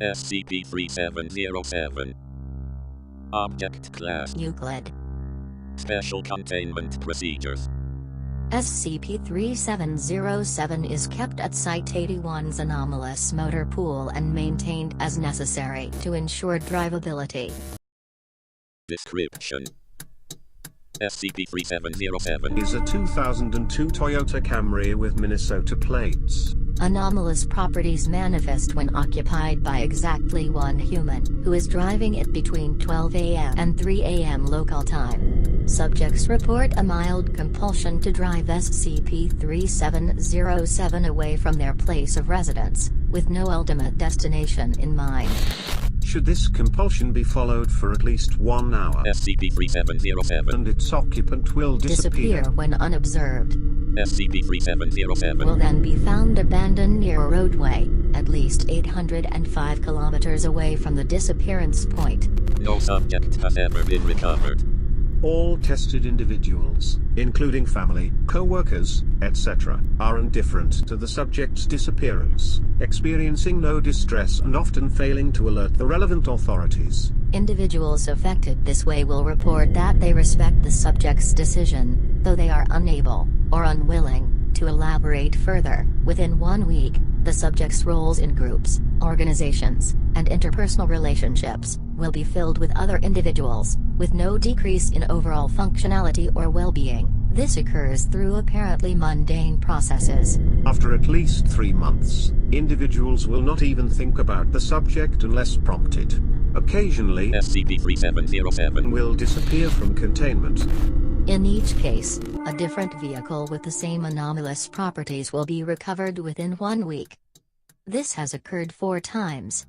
SCP-3707. Object Class Euclid. Special Containment Procedures. SCP-3707 is kept at Site-81's anomalous motor pool and maintained as necessary to ensure drivability. Description: SCP-3707 is a 2002 Toyota Camry with Minnesota plates. Anomalous properties manifest when occupied by exactly one human, who is driving it between 12 a.m. and 3 a.m. local time. Subjects report a mild compulsion to drive SCP-3707 away from their place of residence, with no ultimate destination in mind. Should this compulsion be followed for at least 1 hour, SCP-3707 and its occupant will disappear when unobserved. SCP-3707 Will then be found abandoned near a roadway, at least 805 kilometers away from the disappearance point. No subject has ever been recovered. All tested individuals, including family, co-workers, etc., are indifferent to the subject's disappearance, experiencing no distress and often failing to alert the relevant authorities. Individuals affected this way will report that they respect the subject's decision, though they are unable, or unwilling, to elaborate further. Within 1 week, the subject's roles in groups, organizations, and interpersonal relationships will be filled with other individuals, with no decrease in overall functionality or well-being. This occurs through apparently mundane processes. After at least 3 months, individuals will not even think about the subject unless prompted. Occasionally, SCP-3707 will disappear from containment. In each case, a different vehicle with the same anomalous properties will be recovered within 1 week. This has occurred 4 times.